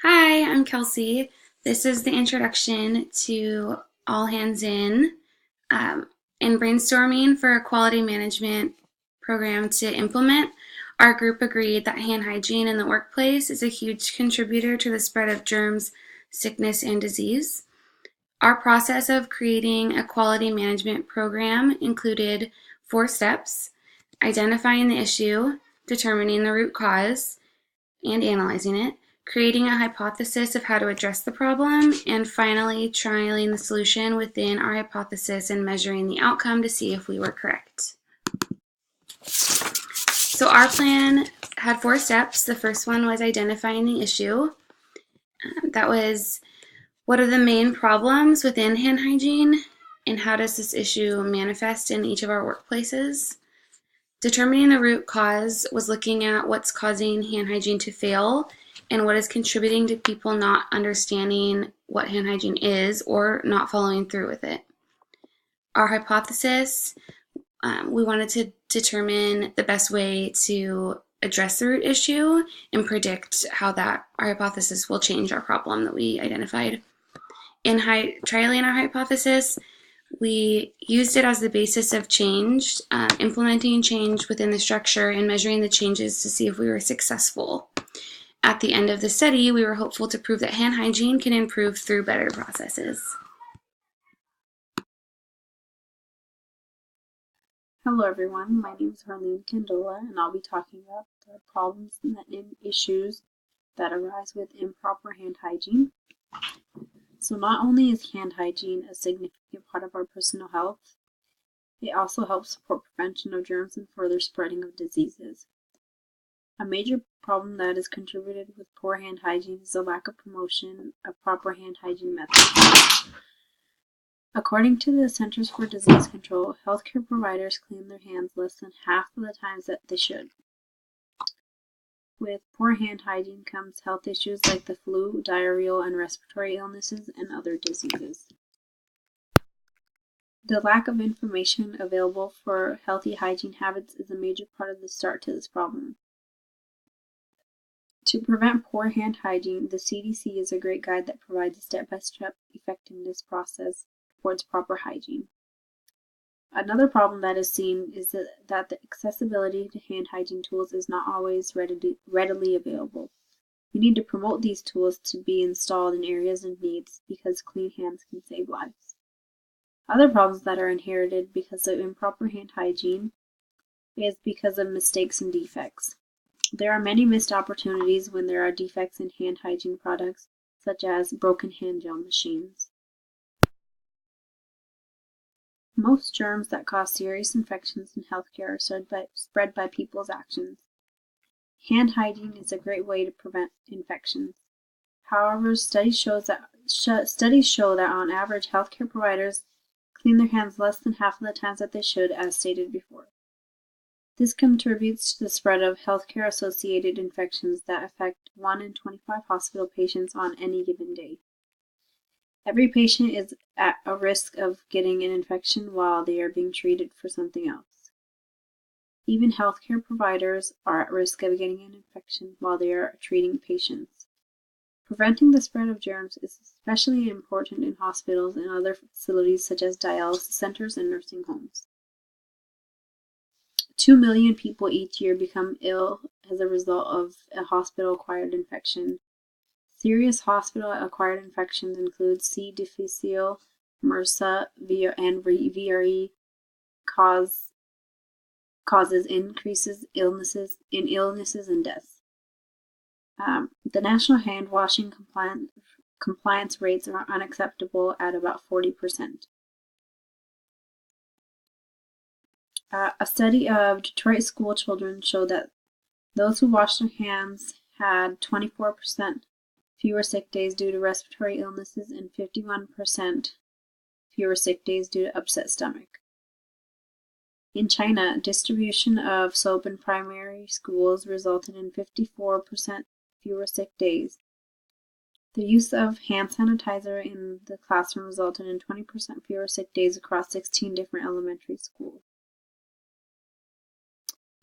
Hi, I'm Kelsey. This is the introduction to All Hands In um, in brainstorming for a quality management program to implement. Our group agreed that hand hygiene in the workplace is a huge contributor to the spread of germs, sickness, and disease. Our process of creating a quality management program included 4 steps: identifying the issue, determining the root cause, and analyzing it, creating a hypothesis of how to address the problem, and finally trialing the solution within our hypothesis and measuring the outcome to see if we were correct. So our plan had 4 steps. The first one was identifying the issue. That was, what are the main problems within hand hygiene and how does this issue manifest in each of our workplaces? Determining the root cause was looking at what's causing hand hygiene to fail and what is contributing to people not understanding what hand hygiene is or not following through with it. Our hypothesis, we wanted to determine the best way to address the root issue and predict how that our hypothesis will change our problem that we identified. In trialing our hypothesis, we used it as the basis of change, implementing change within the structure and measuring the changes to see if we were successful. At the end of the study, we were hopeful to prove that hand hygiene can improve through better processes. Hello everyone, my name is Harleen Candola and I'll be talking about the problems and issues that arise with improper hand hygiene. So not only is hand hygiene a significant part of our personal health, it also helps support prevention of germs and further spreading of diseases. A major problem that is contributed with poor hand hygiene is the lack of promotion of proper hand hygiene methods. According to the Centers for Disease Control, healthcare providers clean their hands less than half of the times that they should. With poor hand hygiene comes health issues like the flu, diarrheal and respiratory illnesses, and other diseases. The lack of information available for healthy hygiene habits is a major part of the start to this problem. To prevent poor hand hygiene, the CDC is a great guide that provides a step-by-step effectiveness process towards proper hygiene. Another problem that is seen is that the accessibility to hand hygiene tools is not always readily available. We need to promote these tools to be installed in areas of needs because clean hands can save lives. Other problems that are inherited because of improper hand hygiene is because of mistakes and defects. There are many missed opportunities when there are defects in hand hygiene products, such as broken hand gel machines. Most germs that cause serious infections in healthcare are spread by people's actions. Hand hygiene is a great way to prevent infections. However, studies show that on average, healthcare providers clean their hands less than half of the times that they should, as stated before. This contributes to the spread of healthcare-associated infections that affect 1 in 25 hospital patients on any given day. Every patient is at a risk of getting an infection while they are being treated for something else. Even healthcare providers are at risk of getting an infection while they are treating patients. Preventing the spread of germs is especially important in hospitals and other facilities such as dialysis centers and nursing homes. 2 million people each year become ill as a result of a hospital-acquired infection. Serious hospital-acquired infections include C. difficile, MRSA, and VRE causes increases illnesses and deaths. The national hand washing compliance rates are unacceptable at about 40%. A study of Detroit school children showed that those who washed their hands had 24% fewer sick days due to respiratory illnesses and 51% fewer sick days due to upset stomach. In China, distribution of soap in primary schools resulted in 54% fewer sick days. The use of hand sanitizer in the classroom resulted in 20% fewer sick days across 16 different elementary schools.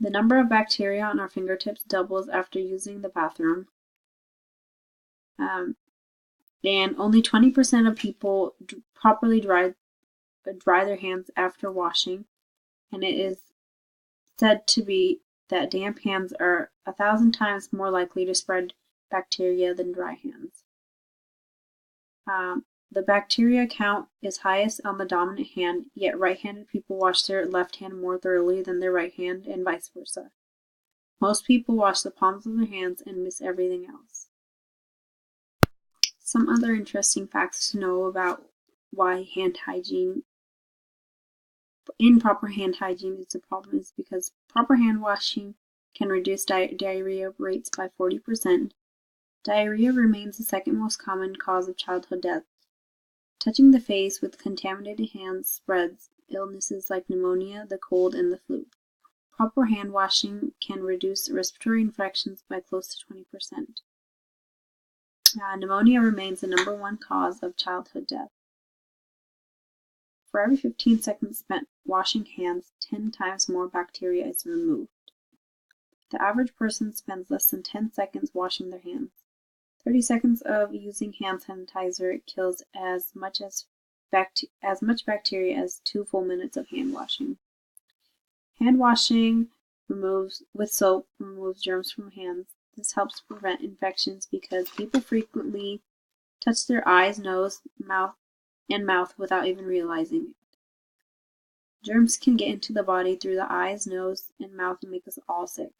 The number of bacteria on our fingertips doubles after using the bathroom. And only 20% of people properly dry their hands after washing, and it is said to be that damp hands are 1,000 times more likely to spread bacteria than dry hands. The bacteria count is highest on the dominant hand, yet right-handed people wash their left hand more thoroughly than their right hand, and vice versa. Most people wash the palms of their hands and miss everything else. Some other interesting facts to know about why improper hand hygiene is a problem is because proper hand washing can reduce diarrhea rates by 40%. Diarrhea remains the second most common cause of childhood death. Touching the face with contaminated hands spreads illnesses like pneumonia, the cold, and the flu. Proper hand washing can reduce respiratory infections by close to 20%. Pneumonia remains the #1 cause of childhood death. For every 15 seconds spent washing hands, 10 times more bacteria is removed. The average person spends less than 10 seconds washing their hands. 30 seconds of using hand sanitizer kills as much bacteria as 2 full minutes of hand washing. Hand washing with soap removes germs from hands. This helps prevent infections because people frequently touch their eyes, nose, mouth without even realizing it. Germs can get into the body through the eyes, nose, and mouth and make us all sick.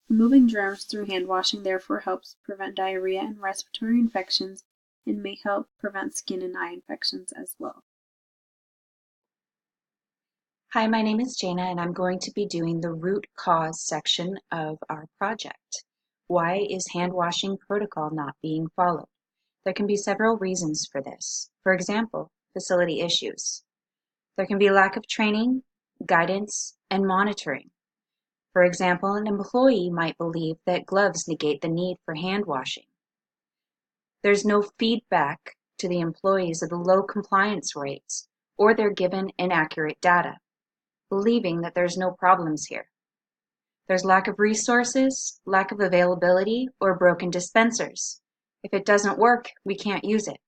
Removing germs through hand washing therefore helps prevent diarrhea and respiratory infections and may help prevent skin and eye infections as well. Hi, my name is Jana and I'm going to be doing the root cause section of our project. Why is hand washing protocol not being followed? There can be several reasons for this. For example, facility issues. There can be lack of training, guidance, and monitoring. For example, an employee might believe that gloves negate the need for hand washing. There's no feedback to the employees of the low compliance rates, or they're given inaccurate data, believing that there's no problems here. There's lack of resources, lack of availability, or broken dispensers. If it doesn't work, we can't use it.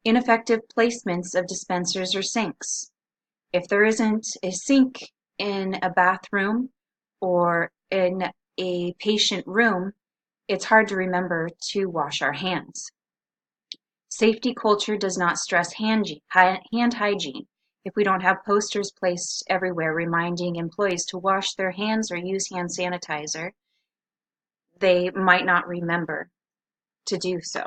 Ineffective placements of dispensers or sinks. If there isn't a sink in a bathroom or in a patient room, it's hard to remember to wash our hands. Safety culture does not stress hand hygiene. If we don't have posters placed everywhere reminding employees to wash their hands or use hand sanitizer, they might not remember to do so.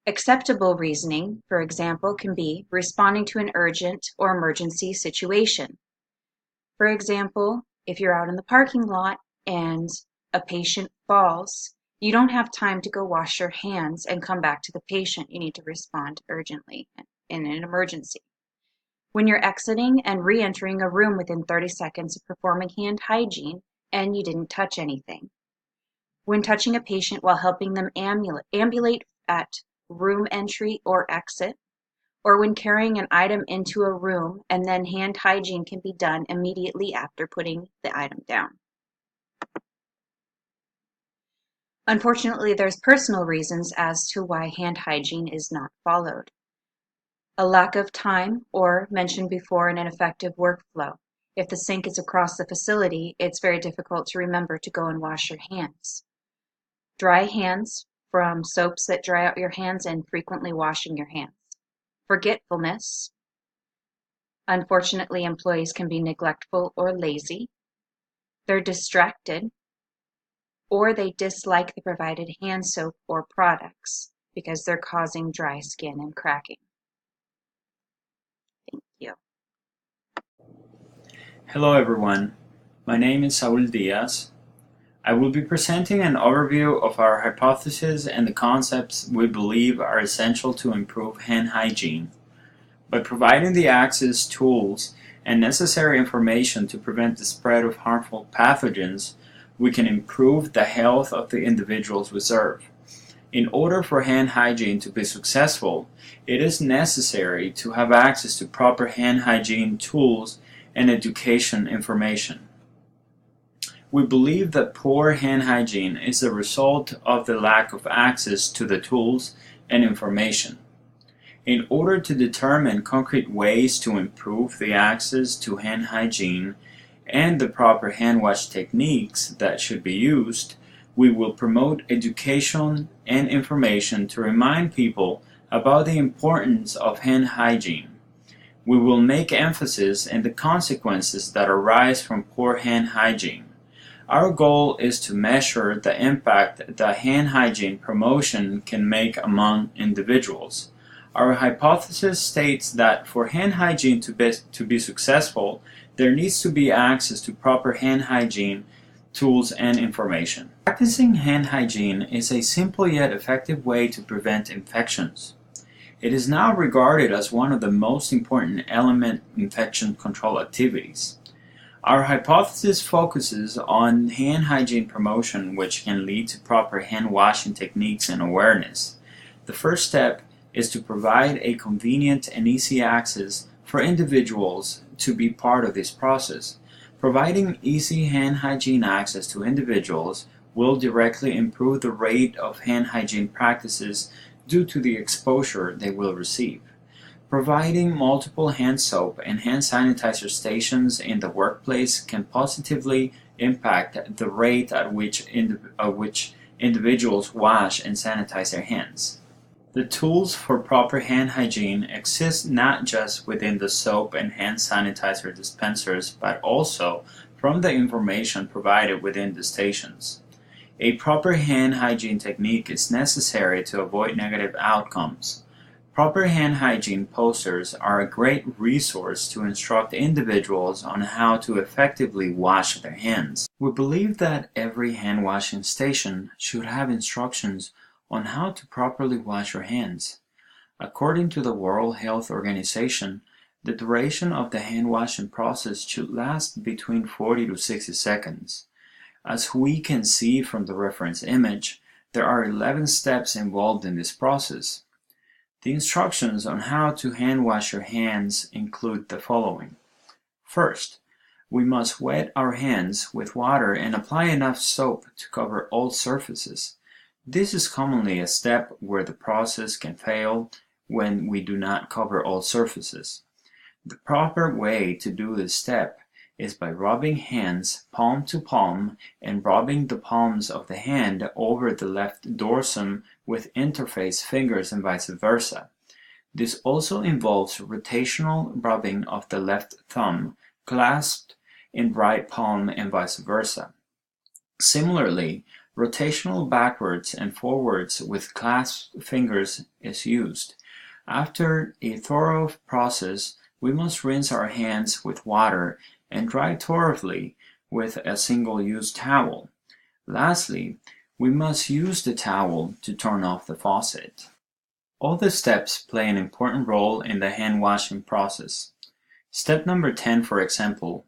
Acceptable reasoning, for example, can be responding to an urgent or emergency situation. For example, if you're out in the parking lot and a patient falls, you don't have time to go wash your hands and come back to the patient. You need to respond urgently in an emergency. When you're exiting and re-entering a room within 30 seconds of performing hand hygiene and you didn't touch anything. When touching a patient while helping them ambulate at room entry or exit, or when carrying an item into a room and then hand hygiene can be done immediately after putting the item down. Unfortunately, there's personal reasons as to why hand hygiene is not followed. A lack of time, or mentioned before, an ineffective workflow. If the sink is across the facility, it's very difficult to remember to go and wash your hands. Dry hands from soaps that dry out your hands and frequently washing your hands. Forgetfulness. Unfortunately, employees can be neglectful or lazy. They're distracted, or they dislike the provided hand soap or products because they're causing dry skin and cracking. Thank you. Hello everyone, my name is Saul Diaz. I will be presenting an overview of our hypothesis and the concepts we believe are essential to improve hand hygiene. By providing the access, tools, and necessary information to prevent the spread of harmful pathogens, we can improve the health of the individuals we serve. In order for hand hygiene to be successful, it is necessary to have access to proper hand hygiene tools and education information. We believe that poor hand hygiene is the result of the lack of access to the tools and information. In order to determine concrete ways to improve the access to hand hygiene and the proper hand wash techniques that should be used, we will promote education and information to remind people about the importance of hand hygiene. We will make emphasis on the consequences that arise from poor hand hygiene. Our goal is to measure the impact that hand hygiene promotion can make among individuals. Our hypothesis states that for hand hygiene to be successful, there needs to be access to proper hand hygiene tools and information. Practicing hand hygiene is a simple yet effective way to prevent infections. It is now regarded as one of the most important element infection control activities. Our hypothesis focuses on hand hygiene promotion, which can lead to proper hand washing techniques and awareness. The first step is to provide a convenient and easy access for individuals to be part of this process. Providing easy hand hygiene access to individuals will directly improve the rate of hand hygiene practices due to the exposure they will receive. Providing multiple hand soap and hand sanitizer stations in the workplace can positively impact the rate at which individuals wash and sanitize their hands. The tools for proper hand hygiene exist not just within the soap and hand sanitizer dispensers, but also from the information provided within the stations. A proper hand hygiene technique is necessary to avoid negative outcomes. Proper hand hygiene posters are a great resource to instruct individuals on how to effectively wash their hands. We believe that every hand washing station should have instructions on how to properly wash your hands. According to the World Health Organization, the duration of the hand washing process should last between 40 to 60 seconds. As we can see from the reference image, there are 11 steps involved in this process. The instructions on how to hand wash your hands include the following. First, we must wet our hands with water and apply enough soap to cover all surfaces. This is commonly a step where the process can fail when we do not cover all surfaces. The proper way to do this step is by rubbing hands palm to palm and rubbing the palms of the hand over the left dorsum with interface fingers and vice versa. This also involves rotational rubbing of the left thumb clasped in right palm and vice versa. Similarly, rotational backwards and forwards with clasped fingers is used. After a thorough process, we must rinse our hands with water and dry thoroughly with a single-use towel. Lastly, we must use the towel to turn off the faucet. All the steps play an important role in the hand washing process. Step number 10, for example,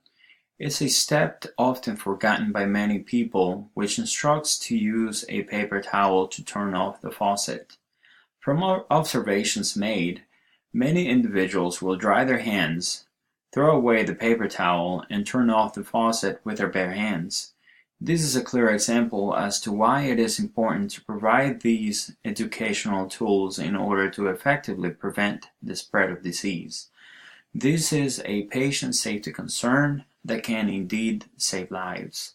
is a step often forgotten by many people, which instructs to use a paper towel to turn off the faucet. From our observations made, many individuals will dry their hands, throw away the paper towel, and turn off the faucet with their bare hands. This is a clear example as to why it is important to provide these educational tools in order to effectively prevent the spread of disease. This is a patient safety concern that can indeed save lives.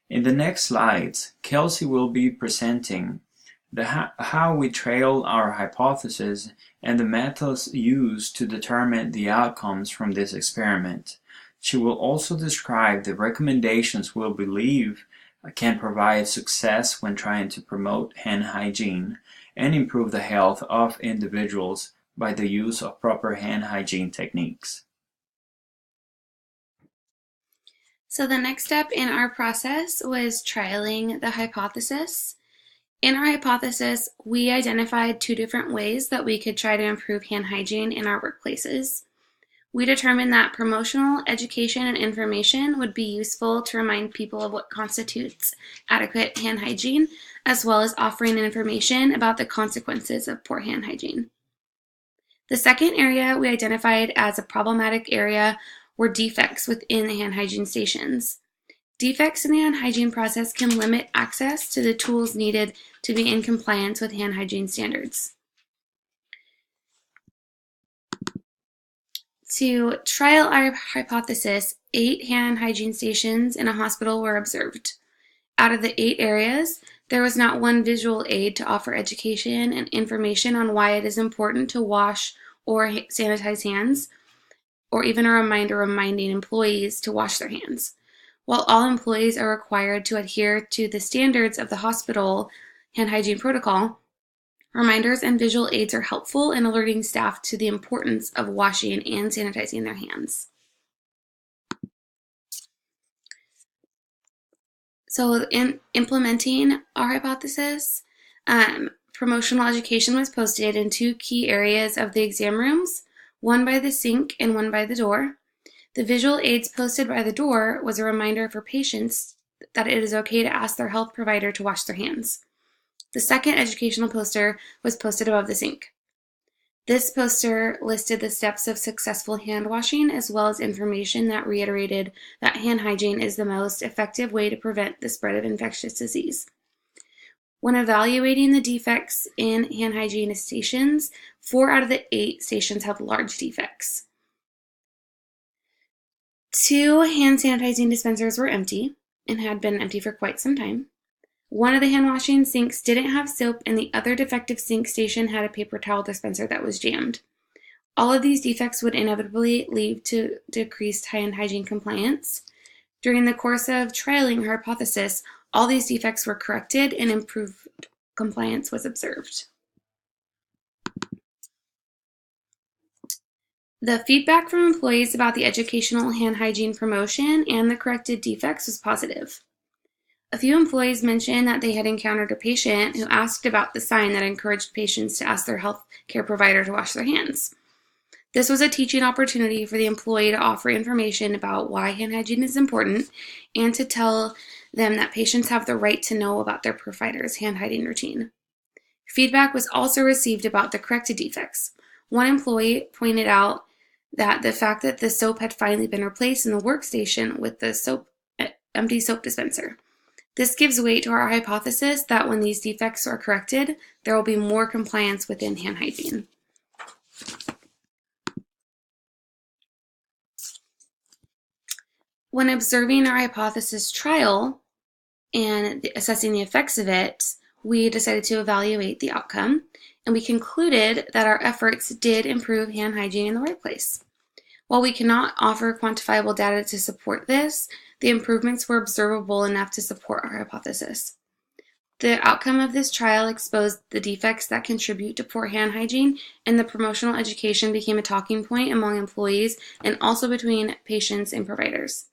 In the next slides, Kelsey will be presenting how we trail our hypothesis and the methods used to determine the outcomes from this experiment. She will also describe the recommendations we believe can provide success when trying to promote hand hygiene and improve the health of individuals by the use of proper hand hygiene techniques. So the next step in our process was trialing the hypothesis. In our hypothesis, we identified 2 different ways that we could try to improve hand hygiene in our workplaces. We determined that promotional education and information would be useful to remind people of what constitutes adequate hand hygiene, as well as offering information about the consequences of poor hand hygiene. The second area we identified as a problematic area were defects within the hand hygiene stations. Defects in the hand hygiene process can limit access to the tools needed to be in compliance with hand hygiene standards. To trial our hypothesis, 8 hand hygiene stations in a hospital were observed. Out of the 8 areas, there was not one visual aid to offer education and information on why it is important to wash or sanitize hands, or even a reminder reminding employees to wash their hands. While all employees are required to adhere to the standards of the hospital hand hygiene protocol, reminders and visual aids are helpful in alerting staff to the importance of washing and sanitizing their hands. So in implementing our hypothesis, promotional education was posted in 2 key areas of the exam rooms, one by the sink and one by the door. The visual aids posted by the door was a reminder for patients that it is okay to ask their health provider to wash their hands. The second educational poster was posted above the sink. This poster listed the steps of successful hand washing, as well as information that reiterated that hand hygiene is the most effective way to prevent the spread of infectious disease. When evaluating the defects in hand hygiene stations, 4 out of the 8 stations had large defects. 2 hand sanitizing dispensers were empty and had been empty for quite some time. One of the hand washing sinks didn't have soap, and the other defective sink station had a paper towel dispenser that was jammed. All of these defects would inevitably lead to decreased hand hygiene compliance. During the course of trialing our hypothesis, all these defects were corrected and improved compliance was observed. The feedback from employees about the educational hand hygiene promotion and the corrected defects was positive. A few employees mentioned that they had encountered a patient who asked about the sign that encouraged patients to ask their health care provider to wash their hands. This was a teaching opportunity for the employee to offer information about why hand hygiene is important and to tell them that patients have the right to know about their provider's hand hygiene routine. Feedback was also received about the corrected defects. One employee pointed out that the fact that the soap had finally been replaced in the workstation with the empty soap dispenser. This gives weight to our hypothesis that when these defects are corrected, there will be more compliance within hand hygiene. When observing our hypothesis trial and assessing the effects of it, we decided to evaluate the outcome, and we concluded that our efforts did improve hand hygiene in the workplace. While we cannot offer quantifiable data to support this, the improvements were observable enough to support our hypothesis. The outcome of this trial exposed the defects that contribute to poor hand hygiene, and the promotional education became a talking point among employees and also between patients and providers.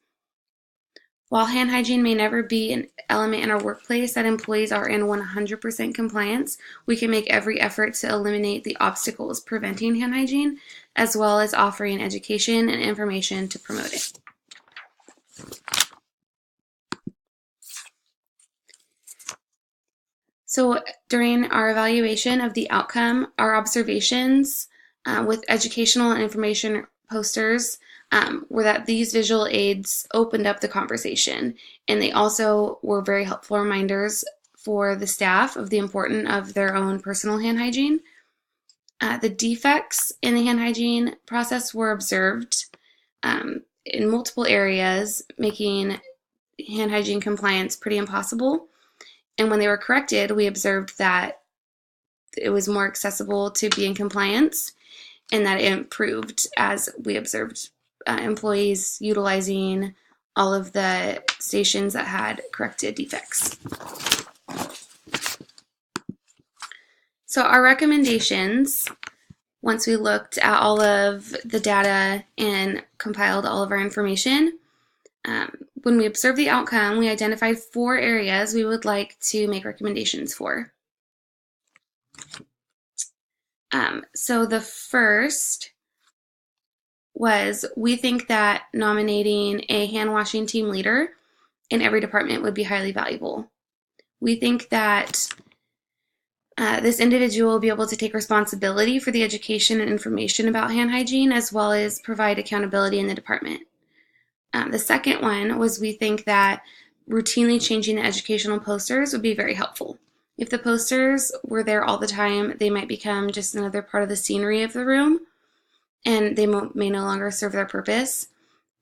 While hand hygiene may never be an element in our workplace that employees are in 100% compliance, we can make every effort to eliminate the obstacles preventing hand hygiene, as well as offering education and information to promote it. So during our evaluation of the outcome, our observations with educational and information posters were that these visual aids opened up the conversation, and they also were very helpful reminders for the staff of the importance of their own personal hand hygiene. The defects in the hand hygiene process were observed in multiple areas, making hand hygiene compliance pretty impossible. And when they were corrected, we observed that it was more accessible to be in compliance, and that it improved as we observed employees utilizing all of the stations that had corrected defects. So our recommendations, once we looked at all of the data and compiled all of our information, when we observed the outcome, we identified 4 areas we would like to make recommendations for. So the first was, we think that nominating a hand washing team leader in every department would be highly valuable. We think that this individual will be able to take responsibility for the education and information about hand hygiene, as well as provide accountability in the department. The second one was we think that routinely changing the educational posters would be very helpful. If the posters were there all the time, they might become just another part of the scenery of the room, and they may no longer serve their purpose.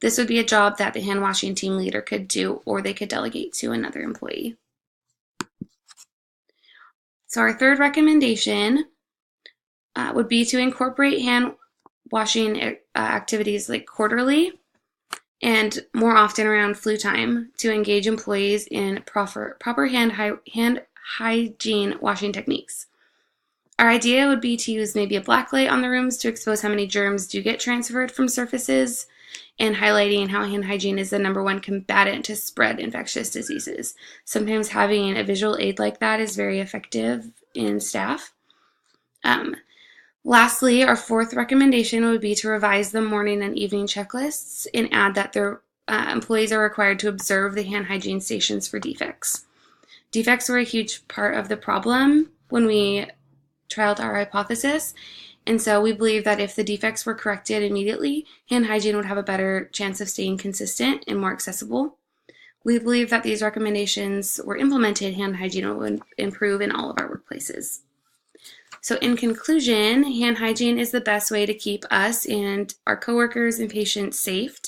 This would be a job that the hand washing team leader could do, or they could delegate to another employee. So our third recommendation would be to incorporate hand washing activities like quarterly and more often around flu time to engage employees in proper hand hygiene washing techniques. Our idea would be to use maybe a black light on the rooms to expose how many germs do get transferred from surfaces, and highlighting how hand hygiene is the #1 combatant to spread infectious diseases. Sometimes having a visual aid like that is very effective in staff. Lastly, our fourth recommendation would be to revise the morning and evening checklists and add that their employees are required to observe the hand hygiene stations for defects. Defects were a huge part of the problem when we trialed our hypothesis, and so we believe that if the defects were corrected immediately, hand hygiene would have a better chance of staying consistent and more accessible. We believe that these recommendations were implemented, hand hygiene would improve in all of our workplaces. So in conclusion, hand hygiene is the best way to keep us and our coworkers and patients safe.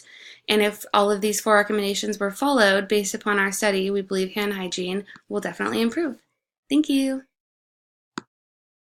And if all of these 4 recommendations were followed based upon our study, we believe hand hygiene will definitely improve. Thank you.